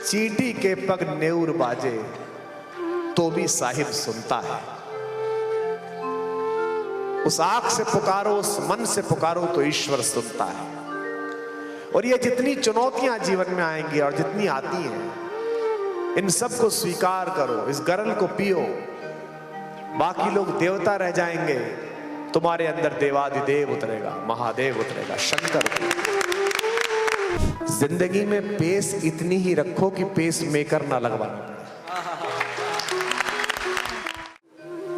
चींटी के पग नेउर बाजे तो भी साहिब सुनता है। उस आंख से पुकारो, उस मन से पुकारो तो ईश्वर सुनता है। और ये जितनी चुनौतियां जीवन में आएंगी और जितनी आती हैं, इन सब को स्वीकार करो, इस गरल को पियो। बाकी लोग देवता रह जाएंगे, तुम्हारे अंदर देवाधिदेव उतरेगा, महादेव उतरेगा, शंकर उतरेगा। जिंदगी में पेस इतनी ही रखो कि पेस मेकर ना लगवाना पड़े।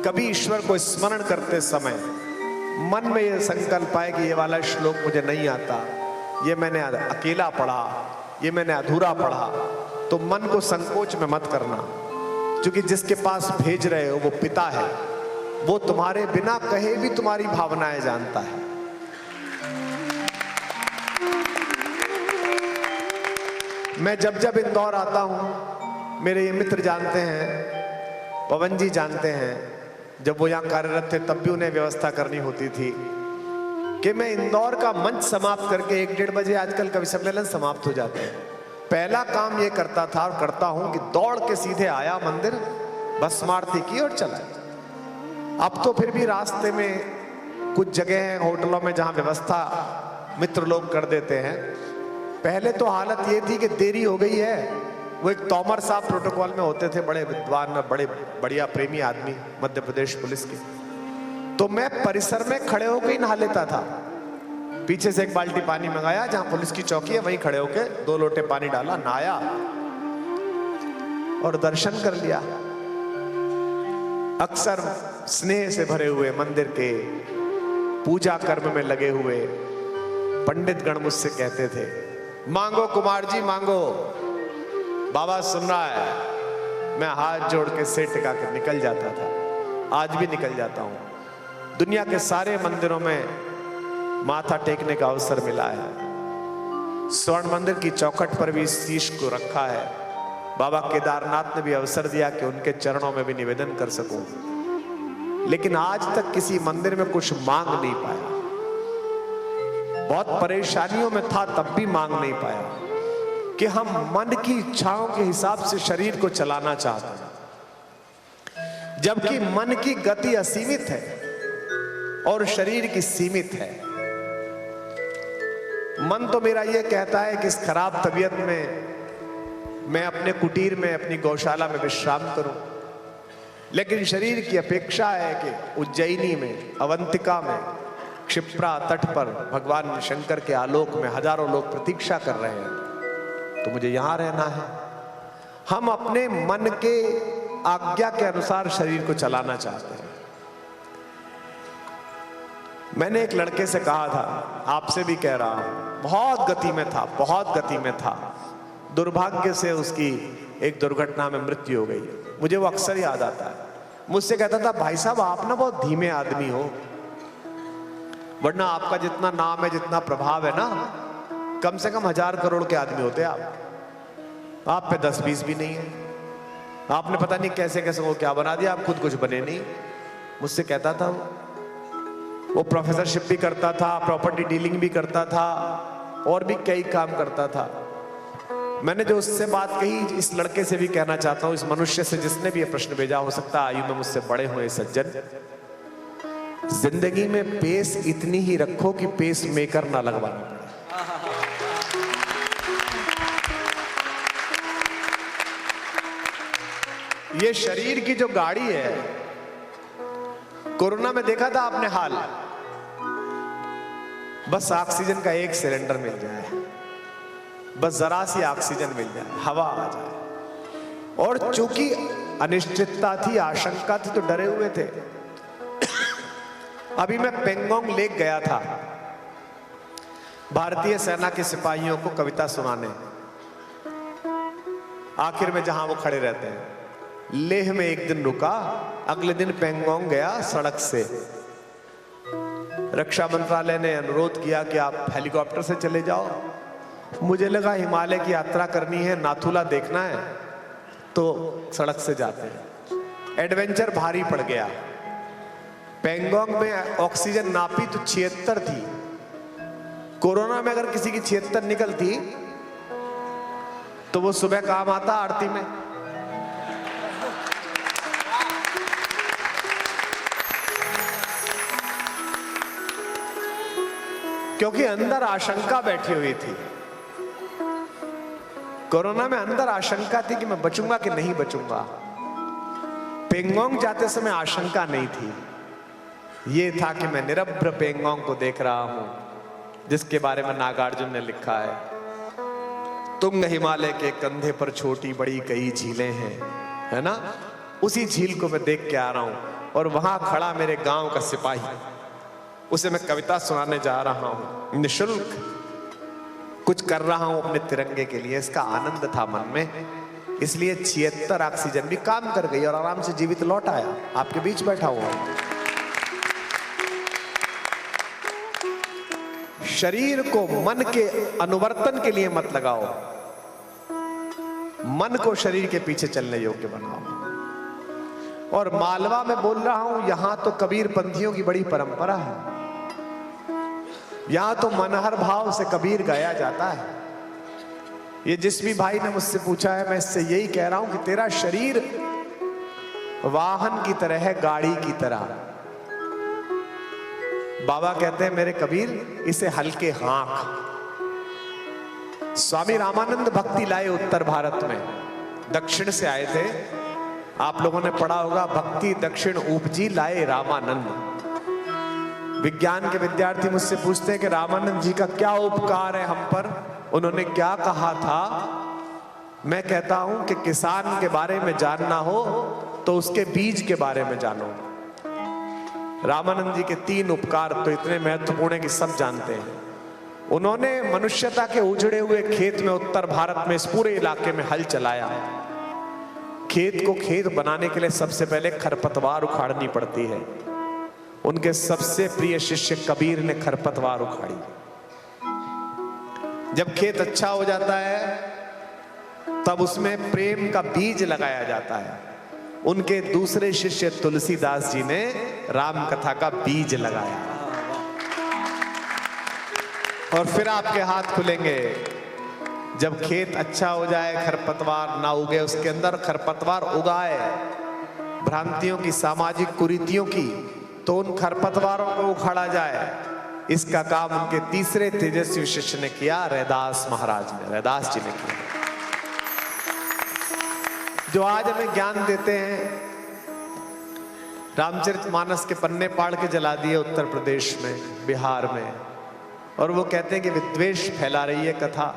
कभी ईश्वर को स्मरण करते समय मन में यह संकल्प आए कि ये वाला श्लोक मुझे नहीं आता, ये मैंने अकेला पढ़ा, ये मैंने अधूरा पढ़ा, तो मन को संकोच में मत करना, क्योंकि जिसके पास भेज रहे हो वो पिता है। वो तुम्हारे बिना कहे भी तुम्हारी भावनाएं जानता है। मैं जब जब इंदौर आता हूं, मेरे ये मित्र जानते हैं, पवन जी जानते हैं, जब वो यहां कार्यरत थे तब भी उन्हें व्यवस्था करनी होती थी कि मैं इंदौर का मंच समाप्त करके 1-1:30 बजे आजकल कवि सम्मेलन समाप्त हो जाते हैं। पहला काम ये करता था और करता हूं कि दौड़ के सीधे आया मंदिर, भस्मारती की और चला। अब तो फिर भी रास्ते में कुछ जगह हैं होटलों में जहां व्यवस्था मित्र लोग कर देते हैं। पहले तो हालत ये थी कि देरी हो गई है। वो एक तोमर साहब प्रोटोकॉल में होते थे, बड़े विद्वान, बड़े बढ़िया प्रेमी आदमी, मध्य प्रदेश पुलिस के। तो मैं परिसर में खड़े होकर ही नहा लेता था। पीछे से एक बाल्टी पानी मंगाया, जहां पुलिस की चौकी है वहीं खड़े होके 2 लोटे पानी डाला, नहाया और दर्शन कर लिया। अक्सर स्नेह से भरे हुए मंदिर के पूजा कर्म में लगे हुए पंडित गण मुझसे कहते थे, मांगो कुमार जी मांगो, बाबा सुन रहा है। मैं हाथ जोड़ के सिर टिका कर निकल जाता था, आज भी निकल जाता हूं। दुनिया के सारे मंदिरों में माथा टेकने का अवसर मिला है। स्वर्ण मंदिर की चौखट पर भी इस शीश को रखा है। बाबा केदारनाथ ने भी अवसर दिया कि उनके चरणों में भी निवेदन कर सकूं, लेकिन आज तक किसी मंदिर में कुछ मांग नहीं पाया। बहुत परेशानियों में था, तब भी मांग नहीं पाया कि हम मन की इच्छाओं के हिसाब से शरीर को चलाना चाहते हैं, जबकि मन की गति असीमित है और शरीर की सीमित है। मन तो मेरा यह कहता है कि इस खराब तबीयत में मैं अपने कुटीर में, अपनी गौशाला में विश्राम करूं, लेकिन शरीर की अपेक्षा है कि उज्जैनी में, अवंतिका में, क्षिप्रा तट पर भगवान शंकर के आलोक में हजारों लोग प्रतीक्षा कर रहे हैं, तो मुझे यहां रहना है। हम अपने मन के आज्ञा के अनुसार शरीर को चलाना चाहते हैं। मैंने एक लड़के से कहा था, आपसे भी कह रहा हूं, बहुत गति में था, बहुत गति में था। दुर्भाग्य से उसकी एक दुर्घटना में मृत्यु हो गई। मुझे वो अक्सर याद आता है। मुझसे कहता था, भाई साहब आप ना बहुत धीमे आदमी हो, वरना आपका जितना नाम है, जितना प्रभाव है ना, कम से कम 1000 करोड़ के आदमी होते आप पे 10-20 भी नहीं है। आपने पता नहीं कैसे कैसे वो क्या बना दिया, आप खुद कुछ बने नहीं। मुझसे कहता था वो प्रोफेसरशिप भी करता था, प्रॉपर्टी डीलिंग भी करता था, और भी कई काम करता था। मैंने जो उससे बात कही, इस लड़के से भी कहना चाहता हूं, इस मनुष्य से जिसने भी ये प्रश्न भेजा, हो सकता है आयु में मुझसे बड़े हुए सज्जन, जिंदगी में पेस इतनी ही रखो कि पेस मेकर ना लगवाना पड़े। ये शरीर की जो गाड़ी है, कोरोना में देखा था आपने हाल, बस ऑक्सीजन का 1 सिलेंडर मिल जाए, बस जरा सी ऑक्सीजन मिल जाए, हवा आ जाए। और चूंकि अनिश्चितता थी, आशंका थी, तो डरे हुए थे। अभी मैं पेंगोंग लेक गया था भारतीय सेना के सिपाहियों को कविता सुनाने, आखिर में जहां वो खड़े रहते हैं। लेह में एक दिन रुका, अगले दिन पेंगोंग गया सड़क से। रक्षा मंत्रालय ने अनुरोध किया कि आप हेलीकॉप्टर से चले जाओ। मुझे लगा हिमालय की यात्रा करनी है, नाथुला देखना है, तो सड़क से जाते हैं। एडवेंचर भारी पड़ गया। पेंगोंग में ऑक्सीजन नापी तो 76 थी। कोरोना में अगर किसी की 76 निकलती तो वो सुबह काम आता आरती में। क्योंकि अंदर आशंका बैठी हुई थी। कोरोना में अंदर आशंका थी कि मैं बचूंगा कि नहीं बचूंगा। पेंगोंग जाते समय आशंका नहीं थी, ये था कि मैं निरभ्र पेंगोंग को देख रहा हूं, जिसके बारे में नागार्जुन ने लिखा है, तुंग हिमालय के कंधे पर छोटी बड़ी कई झीलें हैं, है ना। उसी झील को मैं देख के आ रहा हूं और वहां खड़ा मेरे गांव का सिपाही, उसे मैं कविता सुनाने जा रहा हूं, निशुल्क कुछ कर रहा हूं अपने तिरंगे के लिए। इसका आनंद था मन में, इसलिए 76 ऑक्सीजन भी काम कर गई और आराम से जीवित लौट आया। आपके बीच बैठा हुआ। शरीर को मन के अनुवर्तन के लिए मत लगाओ, मन को शरीर के पीछे चलने योग्य बनाओ। और मालवा में बोल रहा हूं, यहां तो कबीर पंथियों की बड़ी परंपरा है। यहां तो मनहर भाव से कबीर गाया जाता है। ये जिस भी भाई ने मुझसे पूछा है, मैं इससे यही कह रहा हूं कि तेरा शरीर वाहन की तरह है, गाड़ी की तरह। बाबा कहते हैं मेरे कबीर, इसे हल्के हाँक। स्वामी रामानंद भक्ति लाए उत्तर भारत में, दक्षिण से आए थे। आप लोगों ने पढ़ा होगा, भक्ति दक्षिण उपजी लाए रामानंद। विज्ञान के विद्यार्थी मुझसे पूछते हैं कि रामानंद जी का क्या उपकार है हम पर, उन्होंने क्या कहा था। मैं कहता हूं कि किसान के बारे में जानना हो तो उसके बीज के बारे में जानो। रामानंद जी के 3 उपकार तो इतने महत्वपूर्ण हैं कि सब जानते हैं। उन्होंने मनुष्यता के उजड़े हुए खेत में, उत्तर भारत में, इस पूरे इलाके में हल चलाया। खेत को खेत बनाने के लिए सबसे पहले खरपतवार उखाड़नी पड़ती है। उनके सबसे प्रिय शिष्य कबीर ने खरपतवार उखाड़ी। जब खेत अच्छा हो जाता है तब उसमें प्रेम का बीज लगाया जाता है। उनके दूसरे शिष्य तुलसीदास जी ने राम कथा का बीज लगाया। और फिर आपके हाथ खुलेंगे जब खेत अच्छा हो जाए, खरपतवार ना उगे, उसके अंदर खरपतवार उगाए भ्रांतियों की, सामाजिक कुरीतियों की, तो उन खरपतवारों को उखाड़ा जाए। इसका काम उनके तीसरे तेजस्वी शिष्य ने किया, रैदास महाराज ने, रैदास जी ने किया, जो आज हमें ज्ञान देते हैं। रामचरितमानस के पन्ने पाड़ के जला दिए उत्तर प्रदेश में, बिहार में, और वो कहते हैं कि विद्वेष फैला रही है कथा,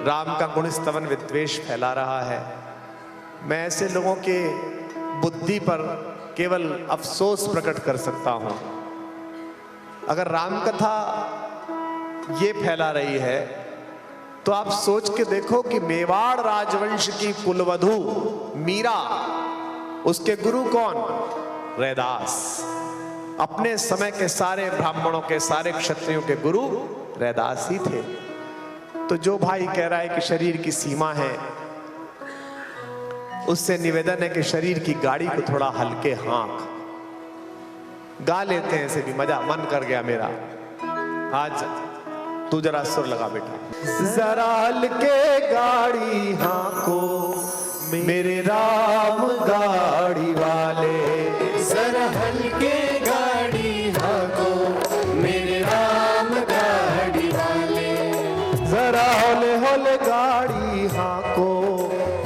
राम का गुण स्तवन विद्वेष फैला रहा है। मैं ऐसे लोगों के बुद्धि पर केवल अफसोस प्रकट कर सकता हूं। अगर राम कथा ये फैला रही है तो आप सोच के देखो कि मेवाड़ राजवंश की कुलवधू मीरा, उसके गुरु कौन? रैदास। अपने समय के सारे ब्राह्मणों के, सारे क्षत्रियों के गुरु रैदास ही थे। तो जो भाई कह रहा है कि शरीर की सीमा है, उससे निवेदन है कि शरीर की गाड़ी को थोड़ा हल्के हाँक। गा लेते हैं, ऐसे भी मजा मन कर गया मेरा। आज तू जरा सुर लगा बेटा। जरा हल्के गाड़ी हाँको मेरे राम गाड़ी वाले, जरा हल्के गाड़ी हाँको मेरे राम गाड़ी वाले, जरा हौले हौले गाड़ी हाँको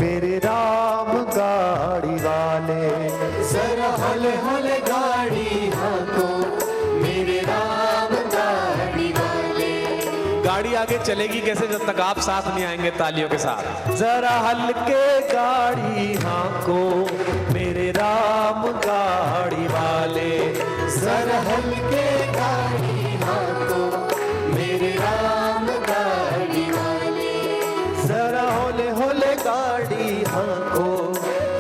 मेरे राम गाड़ी वाले, जरा हौले हौले गाड़ी हाँको मेरे राम गाड़ी वाले। गाड़ी आगे चलेगी कैसे जब तक आप साथ नहीं आएंगे तालियों के साथ। जरा हल्के गाड़ी हाँको मेरे राम गाड़ी वाले, जरा हल्के गाड़ी हाँको मेरे राम गाड़ी वाले, जरा हौले हौले गाड़ी हाँको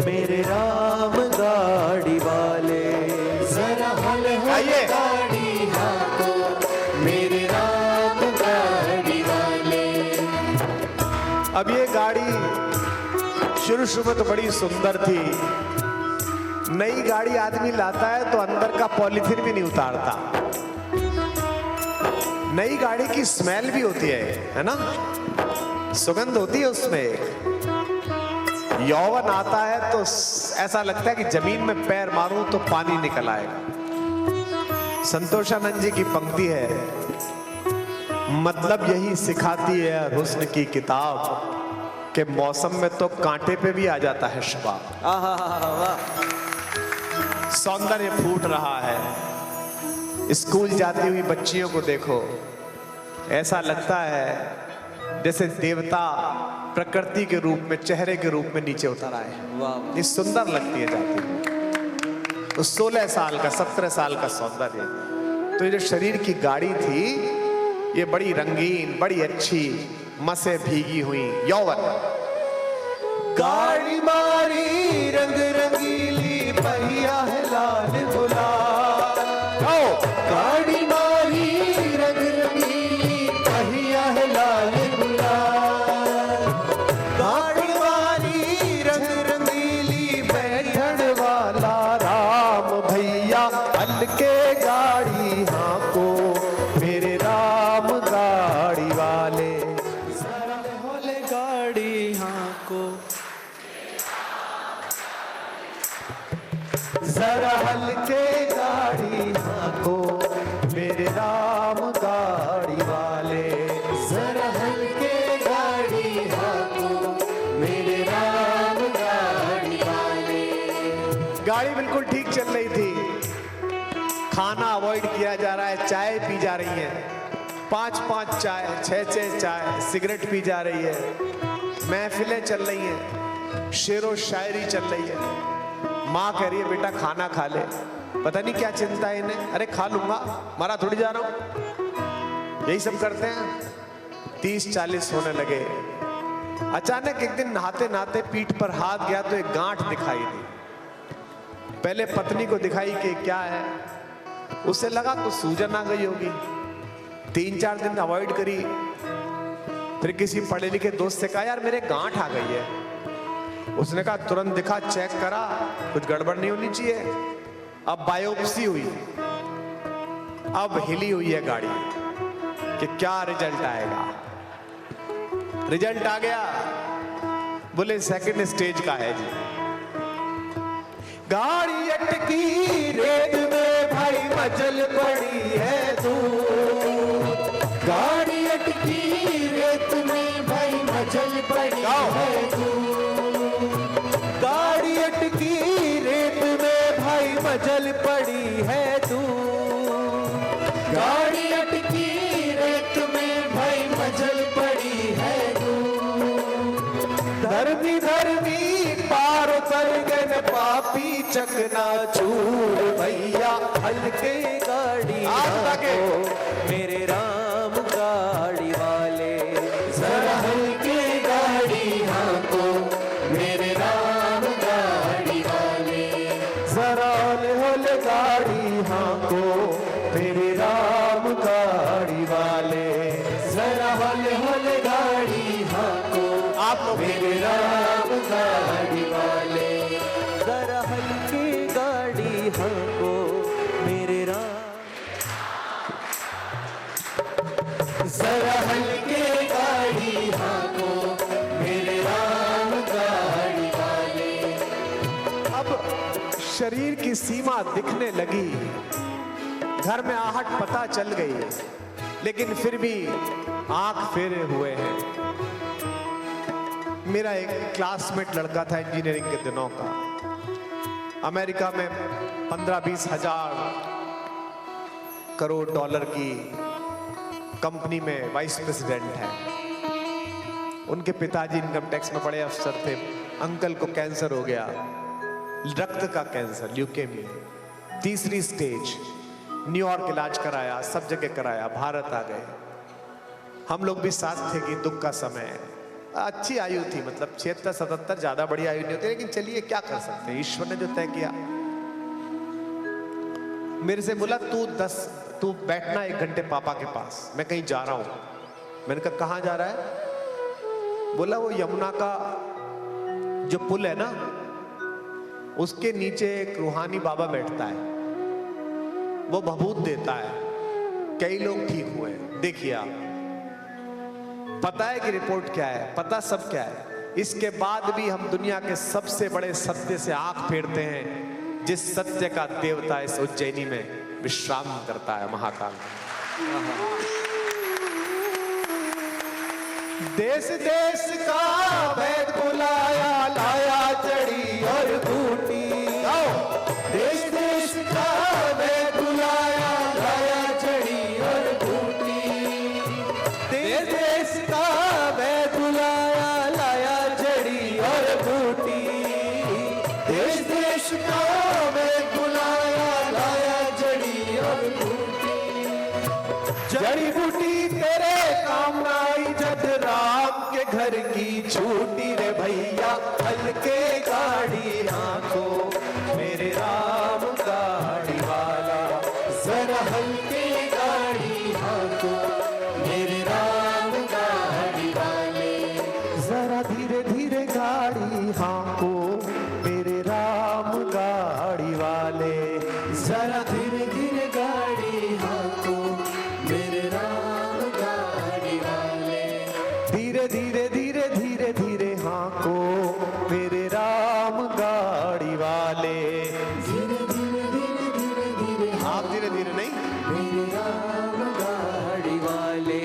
मेरे राम गाड़ी वाले, जरा हौले हौले गाड़ी हाँको मेरे राम गाड़ी वाले। अब ये गाड़ी शुरू में तो बड़ी सुंदर थी। नई गाड़ी आदमी लाता है तो अंदर का पॉलीथीन भी नहीं उतारता। नई गाड़ी की स्मेल भी होती है ना। सुगंध होती है उसमें एक। यौवन आता है तो ऐसा लगता है कि जमीन में पैर मारूं तो पानी निकल आएगा। संतोषानंद जी की पंक्ति है, मतलब यही सिखाती है हुस्न की किताब के मौसम में तो कांटे पे भी आ जाता है शबाब। सौंदर्य फूट रहा है। स्कूल जाती हुई बच्चियों को देखो, ऐसा लगता है जैसे देवता प्रकृति के रूप में, चेहरे के रूप में नीचे उतर आए। ये सुंदर लगती है जाती हुई। तो 16 साल का, 17 साल का सौंदर्य। तो ये जो शरीर की गाड़ी थी, ये बड़ी रंगीन, बड़ी अच्छी, मसे भीगी हुई यौवन। गाड़ी मारी रंग रंगीली, पहिया है लाल गुलाल। गाड़ी मारी रंग रंगीली, पहिया है लाल गुलाल। गाड़ी मारी रंग रंगीली, बैठन वाला राम भैया, हल्के गाड़ी हांको मेरे राम गाड़ी वाले। जरा हौले गाड़ी हांको, जरा हल्के गाड़ी हांको मेरे राम गाड़ी वाले। जरा हल्के गाड़ी हांको मेरे राम गाड़ी वाले। गाड़ी बिल्कुल ठीक चल रही थी। खाना अवॉइड किया जा रहा है, चाय पी जा रही है, 5-5 चाय, 6-6 चाय, सिगरेट पी जा रही है, महफिलें चल रही हैं, शेरो शायरी चल रही है। माँ कह रही है बेटा खाना खा ले। पता नहीं क्या चिंता है इन्हें। अरे खा लूंगा, मारा थोड़ी जा रहा हूं। यही सब करते हैं। 30-40 होने लगे। अचानक एक दिन नहाते नहाते पीठ पर हाथ गया तो एक गांठ दिखाई दी। पहले पत्नी को दिखाई कि क्या है, उसे लगा कुछ सूजन आ गई होगी। 3-4 दिन अवॉइड करी। फिर किसी पढ़े लिखे दोस्त से कहा यार मेरे गांठ आ गई है। उसने कहा तुरंत दिखा, चेक करा, कुछ गड़बड़ नहीं होनी चाहिए। अब बायोप्सी हुई, अब हिली हुई है गाड़ी कि क्या रिजल्ट आएगा। रिजल्ट आ गया, बोले सेकंड स्टेज का है जी। गाड़ी अटकी रेत में भाई, मचल पड़ी है दूर। गाड़ी अटकी रेत में भाई, मचल पड़ी है दूर। गाड़ी अटकी रेत में भाई, मचल पड़ी है दूर। गाड़ी अटकी रेत में भाई, मचल पड़ी है दूर। धर्मी धर्मी पार उतर गए, पापी चकना चूर भैया, हल्के गाड़ी हांको मेरे राम गाड़ी वाले। जरा हल्के गाड़ी हांको मेरे राम गाड़ी वाले। जरा हौले हौले गाड़ी हांको मेरे राम गाड़ी वाले। जरा हौले हौले गाड़ी हांको आप मेरे राम गाड़ी वाले। जरा हल्की गाड़ी हांको मेरे राम। जरा हल्के गाड़ी हांको मेरे राम गाड़ी वाले। अब शरीर की सीमा दिखने लगी, घर में आहट पता चल गई, लेकिन फिर भी आंख फेरे हुए हैं। मेरा एक क्लासमेट लड़का था इंजीनियरिंग के दिनों का, अमेरिका में 15-20 हजार करोड़ डॉलर की कंपनी में वाइस प्रेसिडेंट है। उनके पिताजी इनकम टैक्स में बड़े अफसर थे। अंकल को कैंसर हो गया, रक्त का कैंसर, ल्यूकेमिया, 3री स्टेज। न्यूयॉर्क इलाज कराया, सब जगह कराया, भारत आ गए। हम लोग भी साथ थे कि दुख का समय है। अच्छी आयु थी, मतलब 76-77, ज्यादा बड़ी आयु नहीं होती, लेकिन चलिए क्या कर सकते हैं, ईश्वर ने जो तय किया। मेरे से बोला तू बैठना 1 घंटे पापा के पास, मैं कहीं जा रहा हूं। मैंने कहा कहां जा रहा है? बोला वो यमुना का जो पुल है ना, उसके नीचे एक रूहानी बाबा बैठता है, वो भभूत देता है, कई लोग ठीक हुए, देखिए आप। पता है कि रिपोर्ट क्या है, पता सब क्या है। इसके बाद भी हम दुनिया के सबसे बड़े सत्य से आंख फेरते हैं, जिस सत्य का देवता इस उज्जैनी में विश्राम करता है, महाकाल। देश देश का वैद बुलाया, लाया चढ़ी और बूटी। देश देश का वैद बुलाया, लाया चढ़ी और बूटी। देश देश का वैद बुलाया, लाया चढ़ी और बूटी। देश देश का वैद बुलाया, लाया चढ़ी और बूटी। जड़ी बूटी तेरे काम आई जब राम के घर की छूटी रे भैया। हल्के गाड़ी आंखों मेरे राम गाड़ी वाला। जरा हल्के गाड़ी आंखों मेरे राम गाड़ी वाले। जरा धीरे धीरे गाड़ी हाँको मेरे राम गाड़ी वाले। जरा धीरे धीरे गाड़ी हाँको मेरे राम गाड़ी वाले। धीरे धीरे धीरे धीरे धीरे हाँको मेरे राम गाड़ी वाले। धीरे धीरे धीरे धीरे धीरे आप धीरे धीरे नहीं, मेरे राम गाड़ी वाले।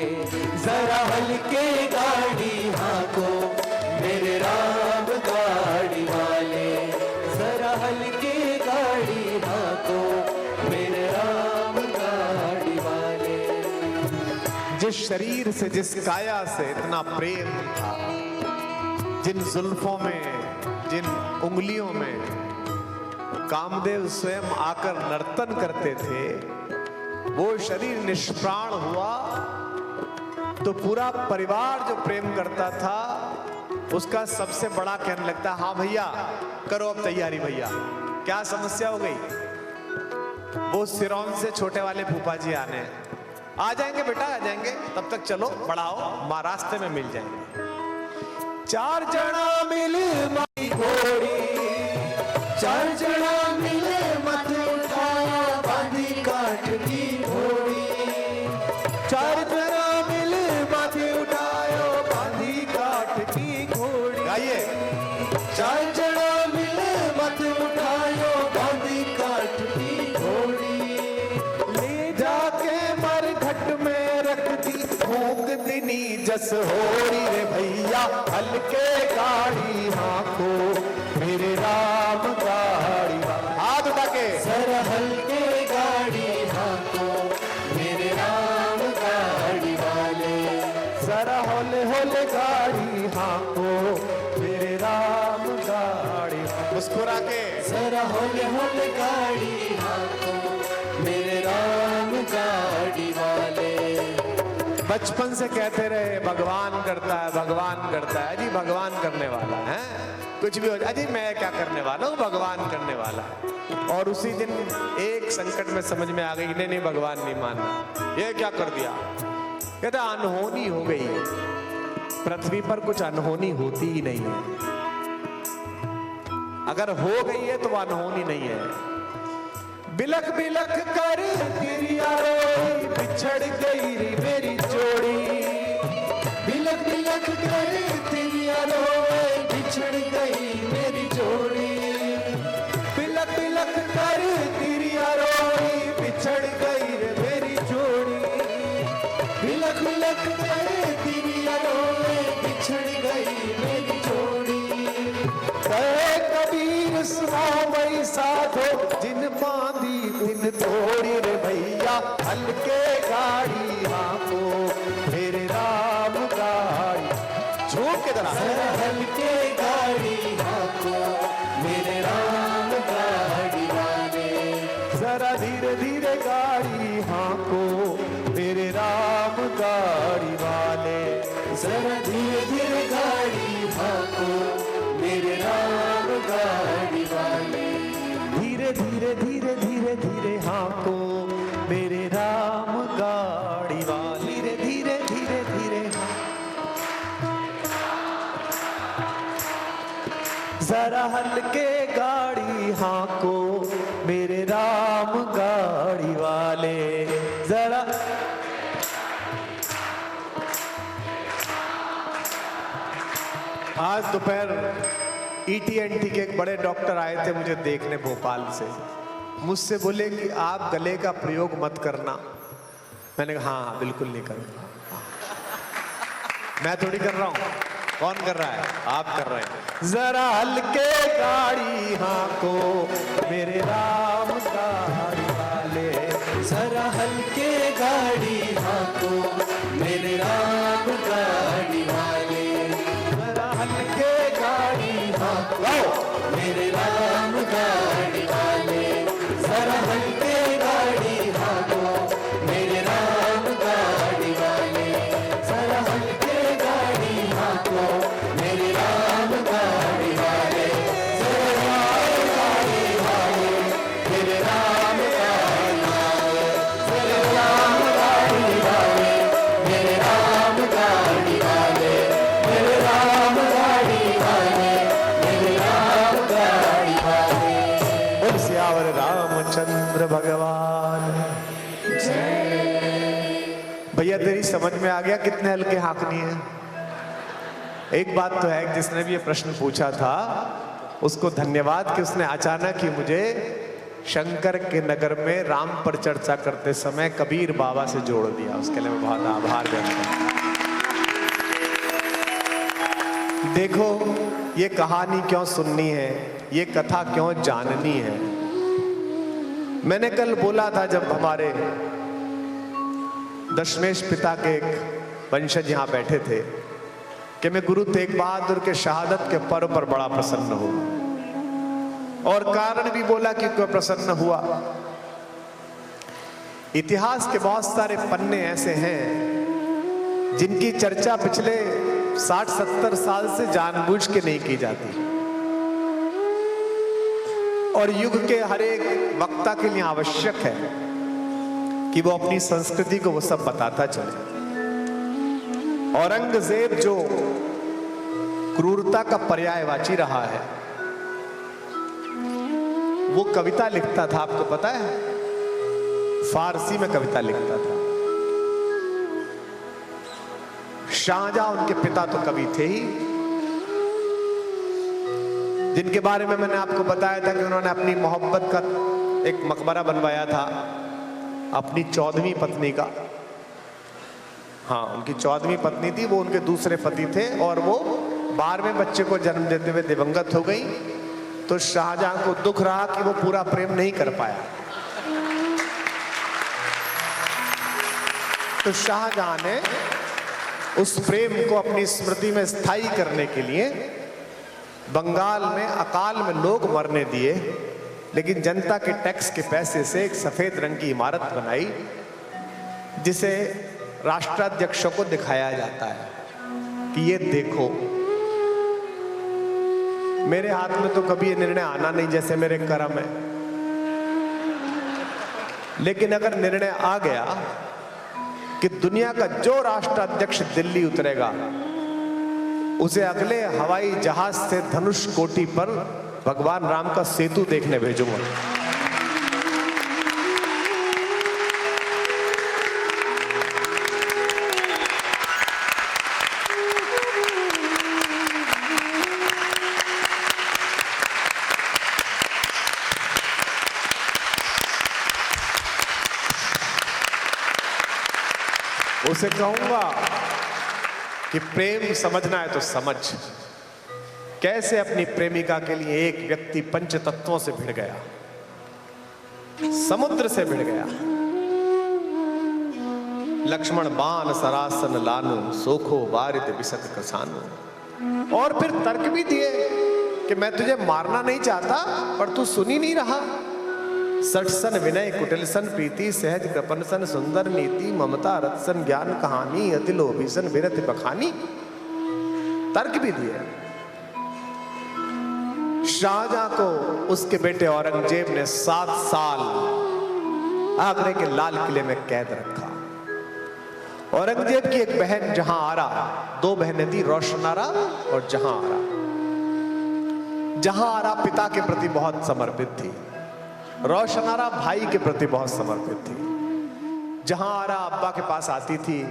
जरा हल्के गाड़ी हाँको मेरे राम गाड़ी वाले। जरा हल्के गाड़ी हाँको मेरे राम गाड़ी वाले। जिस शरीर से, जिस काया से इतना प्रेम था, जिन जुल्फों में, जिन उंगलियों में कामदेव स्वयं आकर नर्तन करते थे, वो शरीर निष्प्राण हुआ तो पूरा परिवार जो प्रेम करता था उसका सबसे बड़ा कहने लगता, हाँ भैया करो अब तैयारी भैया। क्या समस्या हो गई? वो सिरौन से छोटे वाले फूफा जी आने हैं। आ जाएंगे बेटा, आ जाएंगे, तब तक चलो बढ़ाओ, माँ रास्ते में मिल जाएंगे। चार जना मिले माई घोड़ी। चार जना मिले मत उठाया बांधी काट की घोड़ी। चार जना मिले मत उठायो बांधी काट की घोड़ी। गाइए, चार जना मिले मत उठायो बांधी काट की घोड़ी। ले जाके मर घट में रख दी फूंक दिनी जस होरी रे भैया। हल्के गाड़ी हाँको मेरे राम गाड़ी। हाथ उठा के सर हल्के गाड़ी हाँको मेरे राम गाड़ी वाले। जरा होले होले गाड़ी हाँको मेरे राम गाड़ी। मुस्कुरा के जरा होले होले गाड़ी हाँको मेरे राम गाड़ी वाले। बचपन से कहते रहे भगवान करता है, भगवान करता है। जी भगवान करने वाला है, कुछ भी हो जाए। अजी मैं क्या करने वाला हूँ, भगवान करने वाला है। और उसी दिन एक संकट में समझ में आ गई, नहीं नहीं भगवान नहीं मानना। ये क्या कर दिया? कहता अनहोनी हो गई। पृथ्वी पर कुछ अनहोनी होती ही नहीं है। अगर हो गई है तो वह अनहोनी नहीं है। बिलख बिलख कर गिरिया रोई बिछड़ गई रे मेरी जोड़ी। बिलख बिलख कर गिरिया रोई बिछड़ गई मेरी जोड़ी। बिलख बिलख कर गिरिया रोई बिछड़ गई रे मेरी जोड़ी। बिलख बिलख कर गिरिया रोई बिछड़ गई मेरी जोड़ी। कबीर सुनाओ वही साधो जिन बांधी दिन तोड़ी रे भैया। हल्के गाड़ी हाँको मेरे राम गाड़ी। झूठ के तरह हल्के गाड़ी हाँको मेरे राम गाड़ी वाले। जरा धीरे धीरे गाड़ी हाँको मेरे राम गाड़ी वाले। जरा धीरे धीरे गाड़ी हाँको मेरे राम गाड़ी वाले। धीरे धीरे धीरे धीरे धीरे हाँको मेरे राम गाड़ी वाले। धीरे धीरे धीरे धीरे जरा हल्के गाड़ी हाँको मेरे राम गाड़ी वाले। जरा आज दोपहर ETNT के एक बड़े डॉक्टर आए थे मुझे देखने भोपाल से। मुझसे बोले कि आप गले का प्रयोग मत करना। मैंने कहा हाँ बिल्कुल नहीं करूँगा। मैं थोड़ी कर रहा हूँ, कौन कर रहा है? आप कर रहे हैं। जरा हल्के गाड़ी हाँको मेरे राम गाड़ी वाले, जरा हल्के गाड़ी हाँको मेरे राम गाड़ी वाले, जरा हल्के गाड़ी हाँको मेरे राम गाड़ी वाले, जरा हल्के गाड़ी हाँको मेरे राम गाड़ी वाले, जरा हल्के गाड़ी हाँको मेरे राम गाड़ी वाले, जरा गाड़ी वाले मेरे राम गाड़ी वाले, जरा राम गाड़ी वाले मेरे राम गाड़ी वाले, मेरे राम गाड़ी वाले मेरे राम गाड़ी वाले। बोल सियावर रामचंद्र भगवान। भैया तेरी समझ में आ गया कितने हल्के हाँकनी है? एक बात तो है, जिसने भी ये प्रश्न पूछा था उसको धन्यवाद कि उसने अचानक ही मुझे शंकर के नगर में राम पर चर्चा करते समय कबीर बाबा से जोड़ दिया। उसके लिए मैं बहुत आभार व्यक्त करता हूं। देखो ये कहानी क्यों सुननी है, ये कथा क्यों जाननी है। मैंने कल बोला था जब हमारे दशमेश पिता के एक वंशज यहां बैठे थे कि मैं गुरु तेग बहादुर के शहादत के पर्व पर बड़ा प्रसन्न हुआ, और कारण भी बोला कि क्यों प्रसन्न हुआ। इतिहास के बहुत सारे पन्ने ऐसे हैं जिनकी चर्चा पिछले 60-70 साल से जानबूझ के नहीं की जाती, और युग के हर एक वक्ता के लिए आवश्यक है कि वो अपनी संस्कृति को वो सब बताता चले। औरंगजेब जो क्रूरता का पर्यायवाची रहा है, वो कविता लिखता था, आपको पता है? फारसी में कविता लिखता था। शाहजहां उनके पिता तो कवि थे ही, जिनके बारे में मैंने आपको बताया था कि उन्होंने अपनी मोहब्बत का एक मकबरा बनवाया था अपनी 14वीं पत्नी का। हाँ, उनकी 14वीं पत्नी थी, वो उनके दूसरे पति थे, और वो 12वें बच्चे को जन्म देते हुए दिवंगत हो गई। तो शाहजहां को दुख रहा कि वो पूरा प्रेम नहीं कर पाया। तो शाहजहां ने उस प्रेम को अपनी स्मृति में स्थायी करने के लिए बंगाल में अकाल में लोग मरने दिए, लेकिन जनता के टैक्स के पैसे से एक सफेद रंग की इमारत बनाई जिसे राष्ट्राध्यक्षों को दिखाया जाता है कि ये देखो। मेरे हाथ में तो कभी ये निर्णय आना नहीं, जैसे मेरे कर्म है, लेकिन अगर निर्णय आ गया कि दुनिया का जो राष्ट्राध्यक्ष दिल्ली उतरेगा उसे अगले हवाई जहाज से धनुष कोटि पर भगवान राम का सेतु देखने भेजूंगा। उसे कहूंगा कि प्रेम समझना है तो समझ। कैसे अपनी प्रेमिका के लिए एक व्यक्ति पंच तत्वों से भिड़ गया, समुद्र से भिड़ गया। लक्ष्मण बाण सरासन लानु, सोखो वारित बिसत कसानु। और फिर तर्क भी दिए कि मैं तुझे मारना नहीं चाहता, पर तू सुन ही नहीं रहा। सठ सन विनय कुटिल सन प्रीति, सहज कृपन सन सुंदर नीति, ममता रत सन ज्ञान कहानी, अति लोभी सन विरत बखानी। तर्क भी दिए। शाहजहां को उसके बेटे औरंगजेब ने 7 साल आगरे के लाल किले में कैद रखा। औरंगजेब की एक बहन जहांआरा, 2 बहनें थी, रोशनारा और जहांआरा। जहांआरा पिता के प्रति बहुत समर्पित थी, रोशनारा भाई के प्रति बहुत समर्पित थी। जहांआरा अब्बा के पास आती थी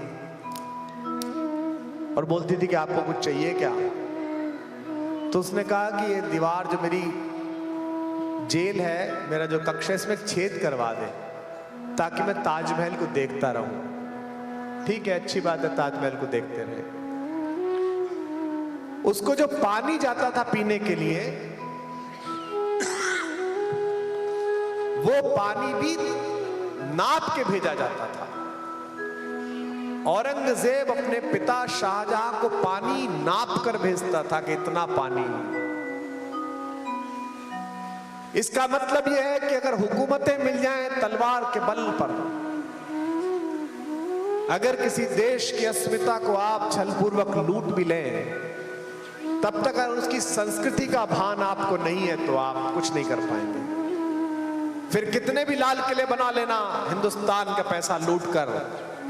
और बोलती थी कि आपको कुछ चाहिए क्या? तो उसने कहा कि ये दीवार जो मेरी जेल है, मेरा जो कक्ष है, इसमें एक छेद करवा दे ताकि मैं ताजमहल को देखता रहूं। ठीक है, अच्छी बात है, ताजमहल को देखते रहे। उसको जो पानी जाता था पीने के लिए, वो पानी भी नाप के भेजा जाता था। औरंगजेब अपने पिता शाहजहां को पानी नाप कर भेजता था कि इतना पानी। इसका मतलब यह है कि अगर हुकूमतें मिल जाएं तलवार के बल पर, अगर किसी देश की अस्मिता को आप छलपूर्वक लूट भी लें, तब तक अगर उसकी संस्कृति का भान आपको नहीं है तो आप कुछ नहीं कर पाएंगे। फिर कितने भी लाल किले बना लेना हिंदुस्तान का पैसा लूट कर,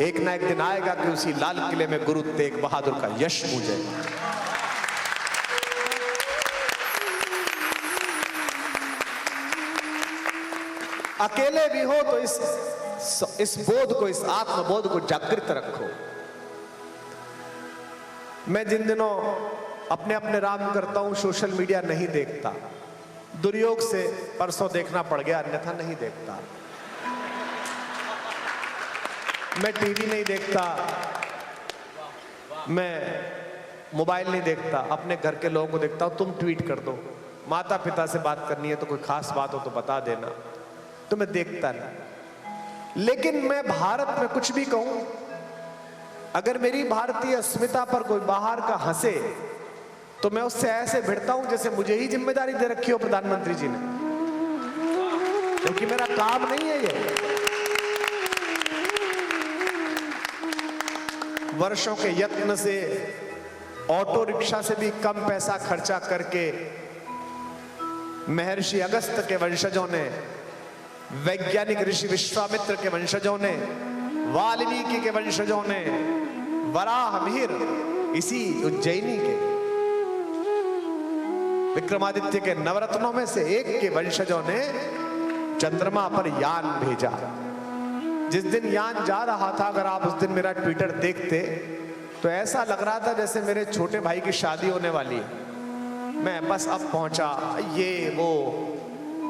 एक ना एक दिन आएगा कि उसी लाल किले में गुरु तेग बहादुर का यश पूजेगा। अकेले भी हो तो इस बोध को, इस आत्मबोध को जागृत रखो। मैं जिन दिनों अपने अपने राम करता हूं, सोशल मीडिया नहीं देखता। दुर्योग से परसों देखना पड़ गया, अन्यथा नहीं देखता। मैं टीवी नहीं देखता, मैं मोबाइल नहीं देखता, अपने घर के लोगों को देखता हूं। तुम ट्वीट कर दो, माता पिता से बात करनी है तो कोई खास बात हो तो बता देना, तो मैं देखता नहीं। लेकिन मैं भारत में कुछ भी कहूं, अगर मेरी भारतीय अस्मिता पर कोई बाहर का हंसे तो मैं उससे ऐसे भिड़ता हूं जैसे मुझे ही जिम्मेदारी दे रखी हो प्रधानमंत्री जी ने, क्योंकि मेरा काम नहीं है ये। वर्षों के यत्न से ऑटो रिक्शा से भी कम पैसा खर्चा करके महर्षि अगस्त के वंशजों ने, वैज्ञानिक ऋषि विश्वामित्र के वंशजों ने, वाल्मीकि के वंशजों ने, वराह मिहिर इसी उज्जैनी के, विक्रमादित्य के नवरत्नों में से एक के वंशजों ने चंद्रमा पर यान भेजा। जिस दिन यान जा रहा था, अगर आप उस दिन मेरा ट्विटर देखते तो ऐसा लग रहा था जैसे मेरे छोटे भाई की शादी होने वाली है। मैं बस अब पहुंचा, ये वो,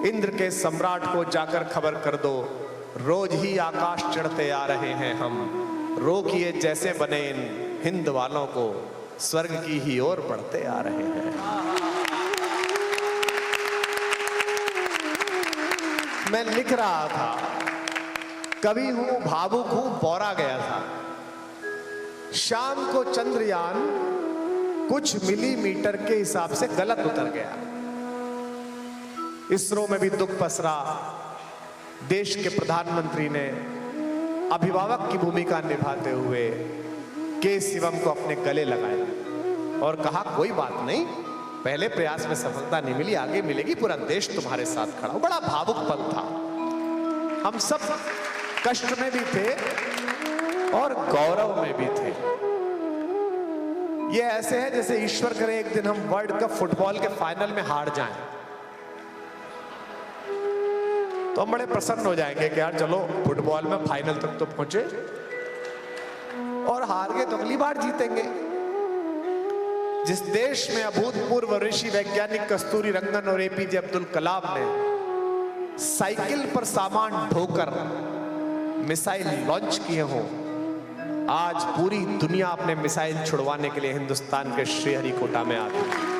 इंद्र के सम्राट को जाकर खबर कर दो, रोज ही आकाश चढ़ते आ रहे हैं हम, रोकिए जैसे बने इन हिंद वालों को, स्वर्ग की ही ओर बढ़ते आ रहे हैं। मैं लिख रहा था, कवि हूं, भावुक हूं, बौरा गया था। शाम को चंद्रयान कुछ मिलीमीटर के हिसाब से गलत उतर गया। इसरो में भी दुख पसरा। देश के प्रधानमंत्री ने अभिभावक की भूमिका निभाते हुए के शिवम को अपने गले लगाया और कहा कोई बात नहीं, पहले प्रयास में सफलता नहीं मिली, आगे मिलेगी, पूरा देश तुम्हारे साथ खड़ा हो। बड़ा भावुक पल था। हम सब कष्ट में भी थे और गौरव में भी थे। ये ऐसे है जैसे ईश्वर करे एक दिन हम वर्ल्ड कप फुटबॉल के फाइनल में हार जाएं, तो हम बड़े प्रसन्न हो जाएंगे कि यार चलो फुटबॉल में फाइनल तक तो पहुंचे, और हार गए तो अगली बार जीतेंगे। जिस देश में अभूतपूर्व ऋषि वैज्ञानिक कस्तूरी रंगन और एपीजे अब्दुल कलाम ने साइकिल पर सामान ढोकर मिसाइल लॉन्च किए हों, आज पूरी दुनिया अपने मिसाइल छुड़वाने के लिए हिंदुस्तान के श्रीहरिकोटा में आती है।